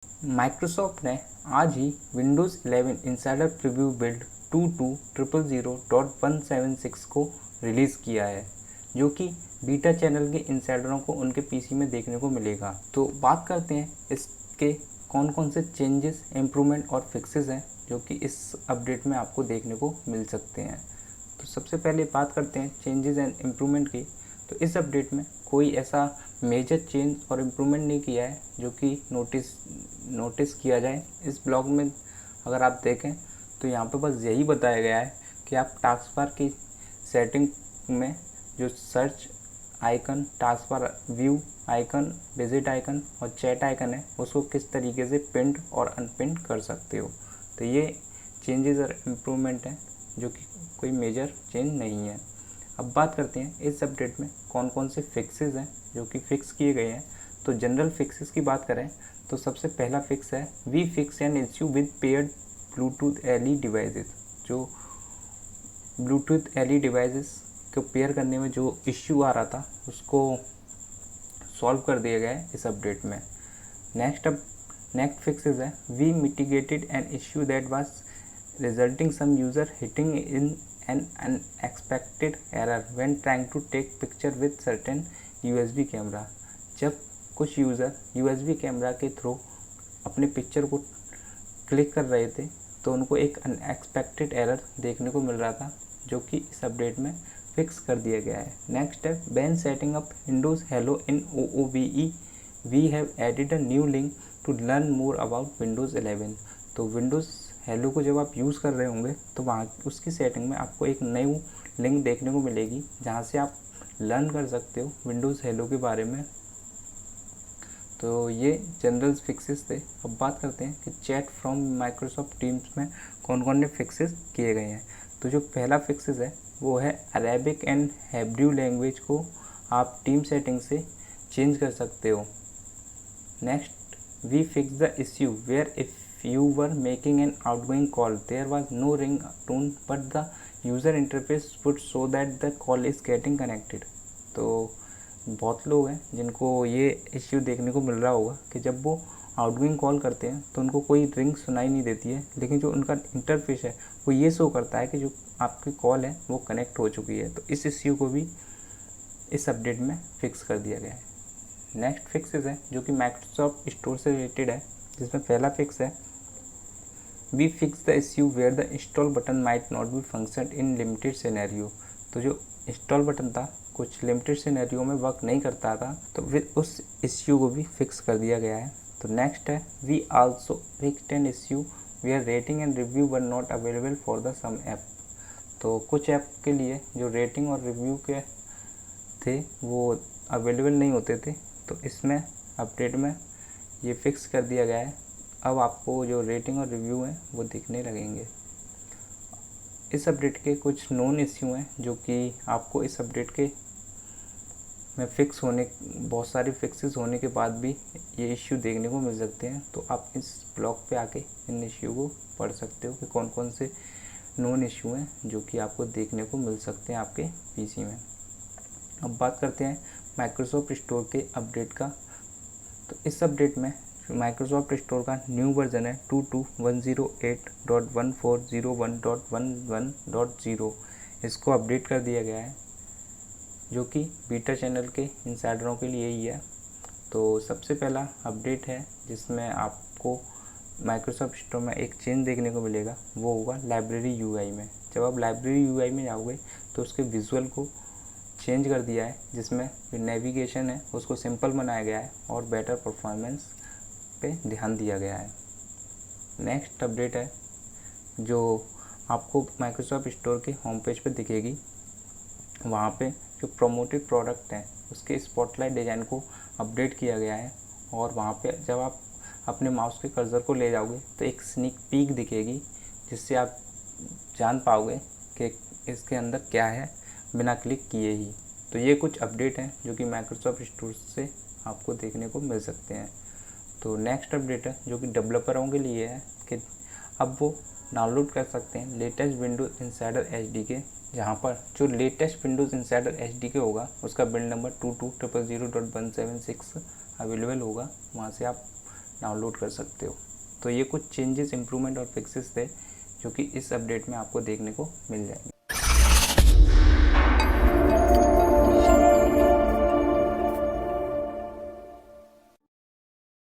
Microsoft ने आज ही Windows 11 insider preview build 22.00.176 को रिलीज़ किया है, जो कि बीटा चैनल के इंसाइडरों को उनके पीसी में देखने को मिलेगा। तो बात करते हैं इसके कौन कौन से चेंजेस, इम्प्रूवमेंट और फिक्सेस हैं जो कि इस अपडेट में आपको देखने को मिल सकते हैं। तो सबसे पहले बात करते हैं चेंजेस एंड इम्प्रूवमेंट की। तो इस अपडेट में कोई ऐसा मेजर चेंज और इम्प्रूवमेंट नहीं किया है जो कि नोटिस किया जाए। इस ब्लॉग में अगर आप देखें तो यहाँ पे बस यही बताया गया है कि आप टास्क बार की सेटिंग में जो search icon, task bar view icon, visit icon और चैट आइकन है उसको किस तरीके से पिंड और अनपिंड कर सकते हो। तो ये चेंजेस और इम्प्रूवमेंट हैं जो कि कोई मेजर चेंज नहीं है। अब बात करते हैं इस अपडेट में कौन कौन से फिक्सेस हैं जो कि फिक्स किए गए हैं। तो जनरल फिक्सेस की बात करें तो सबसे पहला फिक्स है we fix an issue with paired Bluetooth LE devices. जो ब्लूटूथ एलई डिवाइसेस को पेयर करने में जो इश्यू आ रहा था उसको सॉल्व कर दिया गया है इस अपडेट में। नेक्स्ट फिक्सेस है we mitigated an issue that was resulting some user hitting in an unexpected error when trying to take picture with certain USB camera. जब कुछ यूज़र USB कैमरा के थ्रू अपने पिक्चर को click कर रहे थे तो उनको एक अनएक्सपेक्टेड एरर देखने को मिल रहा था, जो कि इस अपडेट में फिक्स कर दिया गया है। नेक्स्ट है when setting up Windows Hello in OOBE we have added a new link to learn more about Windows 11। तो विंडोज़ हेलो को जब आप यूज़ कर रहे होंगे तो वहाँ उसकी सेटिंग में आपको एक नई लिंक देखने को मिलेगी जहाँ से आप लर्न कर सकते हो विंडोज़ हेलो के बारे में। तो ये जनरल फिक्सेस थे। अब बात करते हैं कि चैट फ्रॉम माइक्रोसॉफ्ट टीम्स में कौन कौन ने फिक्सेस किए गए हैं। तो जो पहला फिक्सेस है वो है अरेबिक एंड हेब्रू लैंग्वेज को आप टीम सेटिंग से चेंज कर सकते हो। Next we fix the issue where if you were making an outgoing call there was no ring tone but the user interface would show that the call is getting connected। तो बहुत लोग हैं जिनको ये issue देखने को मिल रहा होगा कि जब वो आउटगोइंग कॉल करते हैं तो उनको कोई रिंग सुनाई नहीं देती है, लेकिन जो उनका इंटरफेस है वो ये शो करता है कि जो आपकी कॉल है वो कनेक्ट हो चुकी है। तो इस इश्यू को भी इस अपडेट में फिक्स कर दिया गया है। नेक्स्ट फिक्सेस है जो कि माइक्रोसॉफ्ट स्टोर से रिलेटेड है, जिसमें पहला फिक्स है we fix the issue where the install button might not be function in limited scenario. तो जो इंस्टॉल बटन था कुछ लिमिटेड सिनेरियो में वर्क नहीं करता था, तो फिर उस इश्यू को भी फिक्स कर दिया गया है। तो नेक्स्ट है we also fixed an issue where rating and review were not available for the some app. तो कुछ ऐप के लिए जो रेटिंग और रिव्यू के थे वो अवेलेबल नहीं होते थे, तो इसमें अपडेट में ये फिक्स कर दिया गया है। अब आपको जो रेटिंग और रिव्यू हैं वो दिखने लगेंगे। इस अपडेट के कुछ नोन इश्यू हैं जो कि आपको इस अपडेट के में फिक्स होने, बहुत सारी फिक्सेस होने के बाद भी ये इश्यू देखने को मिल सकते हैं। तो आप इस ब्लॉग पे आके इन इश्यू को पढ़ सकते हो कि कौन कौन से नोन इश्यू हैं जो कि आपको देखने को मिल सकते हैं आपके पीसी में। अब बात करते हैं माइक्रोसॉफ्ट स्टोर के अपडेट का। तो इस अपडेट में माइक्रोसॉफ्ट स्टोर का न्यू वर्जन है 22.108.1401.11.0। इसको अपडेट कर दिया गया है जो कि बीटा चैनल के इंसाइडरों के लिए ही है। तो सबसे पहला अपडेट है जिसमें आपको माइक्रोसॉफ्ट स्टोर में एक चेंज देखने को मिलेगा, वो होगा लाइब्रेरी यूआई में। जब आप लाइब्रेरी यूआई में जाओगे तो उसके विजुअल को चेंज कर दिया है, जिसमें नेविगेशन है उसको सिंपल बनाया गया है और बेटर परफॉर्मेंस पे ध्यान दिया गया है। नेक्स्ट अपडेट है जो आपको माइक्रोसॉफ्ट स्टोर के होम पेज पे दिखेगी। वहाँ पे जो प्रमोटेड प्रोडक्ट हैं उसके स्पॉटलाइट डिज़ाइन को अपडेट किया गया है, और वहाँ पे जब आप अपने माउस के कर्सर को ले जाओगे तो एक स्नीक पीक दिखेगी, जिससे आप जान पाओगे कि इसके अंदर क्या है बिना क्लिक किए ही। तो ये कुछ अपडेट हैं जो कि माइक्रोसॉफ्ट स्टोर से आपको देखने को मिल सकते हैं। तो नेक्स्ट अपडेट है जो कि डेवलपरों के लिए है कि अब वो डाउनलोड कर सकते हैं लेटेस्ट विंडोज़ इंसाइडर एचडीके, जहाँ पर जो लेटेस्ट विंडोज़ इंसाइडर एचडीके होगा उसका बिल्ड नंबर 22.00.176 अवेलेबल होगा। वहाँ से आप डाउनलोड कर सकते हो। तो ये कुछ चेंजेस, इम्प्रूवमेंट और फिक्सेस थे जो कि इस अपडेट में आपको देखने को मिल जाएंगे।